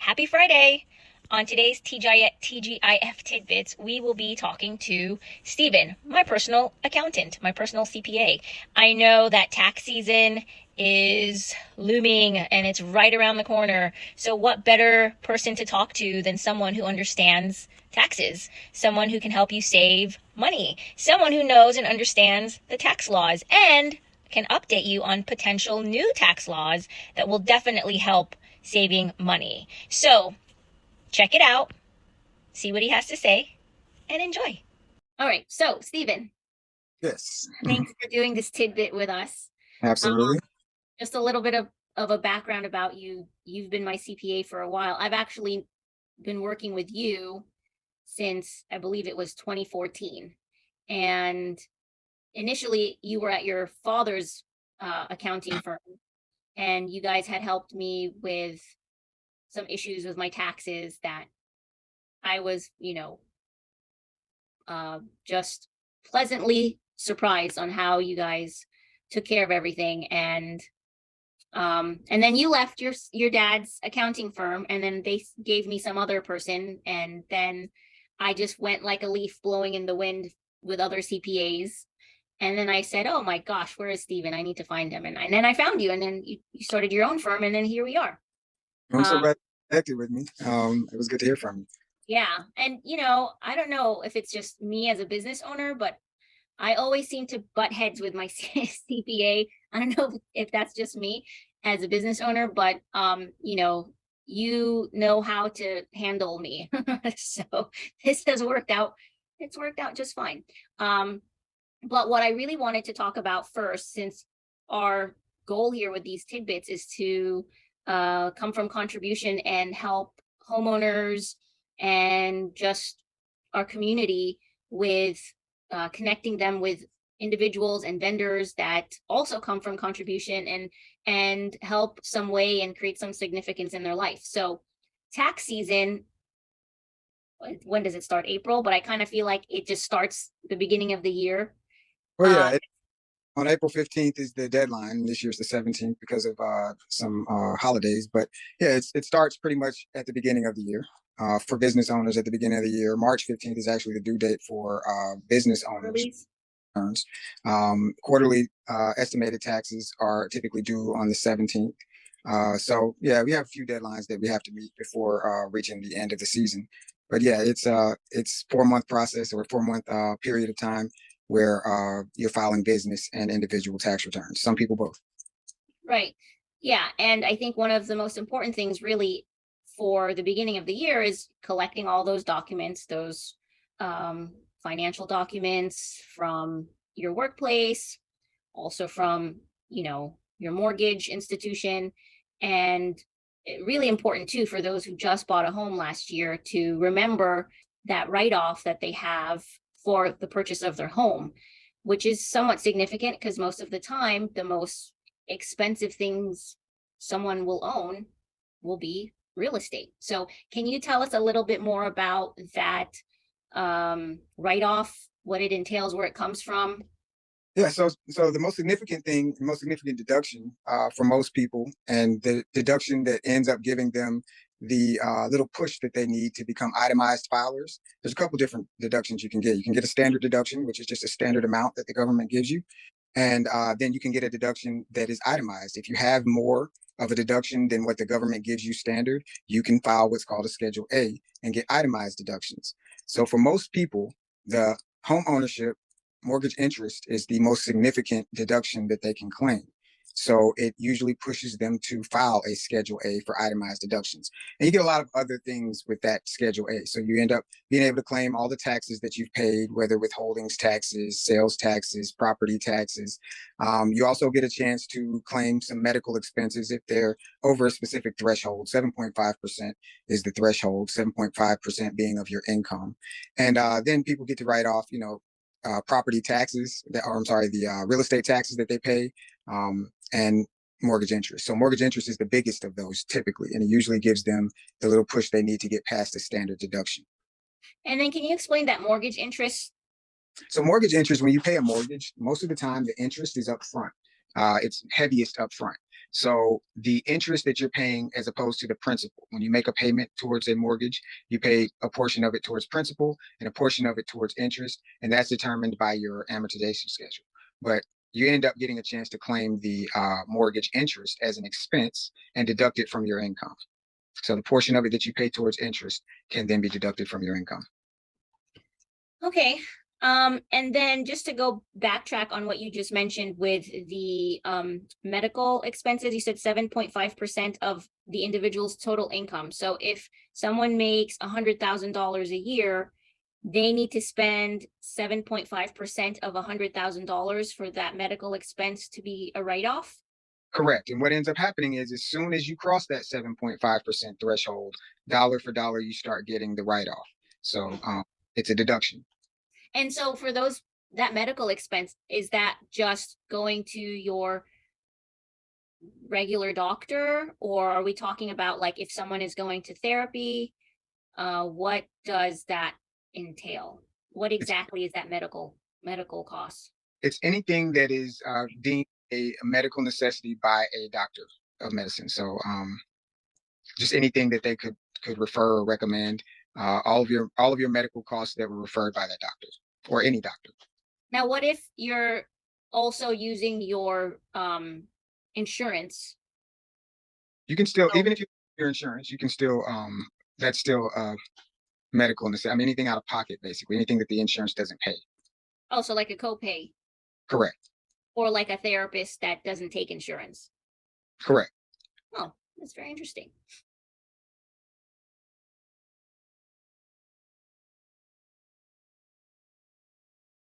Happy Friday! On today's TGIF Tidbits, we will be talking to Stephen, my personal accountant, my personal CPA. I know that tax season is looming and it's right around the corner. So what better person to talk to than someone who understands taxes, someone who can help you save money, someone who knows and understands the tax laws and can update you on potential new tax laws that will definitely help saving money. So check it out, see what he has to say, and enjoy. All right. So, Stephen, Yes, thanks for doing this tidbit with us. absolutely. Just a little bit of a background about you. You've been my CPA for a while. I've actually been working with you since I believe it was 2014. And initially, you were at your father's accounting firm, and you guys had helped me with some issues with my taxes that I was, just pleasantly surprised on how you guys took care of everything. And then you left your dad's accounting firm, and then they gave me some other person, and then I just went like a leaf blowing in the wind with other CPAs. And then I said, "Oh my gosh, where is Steven? I need to find him." And then I found you, and then you started your own firm, and then here we are. I'm so Um, glad you connected with me. It was good to hear from you. Yeah. And, I don't know if it's just me as a business owner, but I always seem to butt heads with my CPA. I don't know if that's just me as a business owner, but, you know how to handle me. So this has worked out. It's worked out just fine. But what I really wanted to talk about first, since our goal here with these tidbits is to come from contribution and help homeowners and just our community with connecting them with individuals and vendors that also come from contribution and help some way and create some significance in their life. So tax season, when does it start? April, but I kind of feel like it just starts the beginning of the year. Well, uh, yeah, on April 15th is the deadline. This year's the 17th because of some holidays. But yeah, it starts pretty much at the beginning of the year. For business owners at the beginning of the year. March 15th is actually the due date for business owners. release. Returns. Quarterly estimated taxes are typically due on the 17th. So yeah, we have a few deadlines that we have to meet before reaching the end of the season. But yeah, it's 4 month process or 4 month period of time where you're filing business and individual tax returns. Some people both. Right. Yeah. And I think one of the most important things really for the beginning of the year is collecting all those documents, those financial documents from your workplace, also from, your mortgage institution. And really important too for those who just bought a home last year to remember that write-off that they have for the purchase of their home, which is somewhat significant because most of the time the most expensive things someone will own will be real estate. So can you tell us a little bit more about that write-off, what it entails, where it comes from? Yeah, so the most significant thing, the most significant deduction for most people, and the deduction that ends up giving them the little push that they need to become itemized filers. There's a couple different deductions you can get. You can get a standard deduction, which is just a standard amount that the government gives you, and then you can get a deduction that is itemized. If you have more of a deduction than what the government gives you standard, you can file what's called a Schedule A and get itemized deductions. So for most people, the home ownership mortgage interest is the most significant deduction that they can claim. So it usually pushes them to file a Schedule A for itemized deductions. And you get a lot of other things with that Schedule A. So you end up being able to claim all the taxes that you've paid, whether withholdings taxes, sales taxes, property taxes. You also get a chance to claim some medical expenses if they're over a specific threshold. 7.5% is the threshold, 7.5% being of your income. And then people get to write off, property taxes that, or I'm sorry, the real estate taxes that they pay, and mortgage interest. So mortgage interest is the biggest of those typically, and it usually gives them the little push they need to get past the standard deduction. And then can you explain that mortgage interest? So mortgage interest, when you pay a mortgage, most of the time the interest is up front. It's heaviest up front. So the interest that you're paying as opposed to the principal, when you make a payment towards a mortgage, you pay a portion of it towards principal and a portion of it towards interest, and that's determined by your amortization schedule. But you end up getting a chance to claim the mortgage interest as an expense and deduct it from your income. So the portion of it that you pay towards interest can then be deducted from your income. Okay. And then just to go backtrack on what you just mentioned with the medical expenses, you said 7.5% of the individual's total income. So if someone makes $100,000 a year, they need to spend 7.5% of $100,000 for that medical expense to be a write-off. Correct. And what ends up happening is as soon as you cross that 7.5% threshold, dollar for dollar, you start getting the write off. So it's a deduction. And so for those, that medical expense, is that just going to your regular doctor, or are we talking about like if someone is going to therapy, what does that entail? What It's, exactly is that medical cost? it's anything that is deemed a medical necessity by a doctor of medicine. So just anything that they could refer or recommend. All of your medical costs that were referred by that doctor or any doctor. Now, what if you're also using your insurance? You can still, Oh, even if you have your insurance, you can still that's still medical necessity. I mean, anything out of pocket, basically, anything that the insurance doesn't pay. also like a copay Correct. or like a therapist that doesn't take insurance. Correct. Oh, that's very interesting.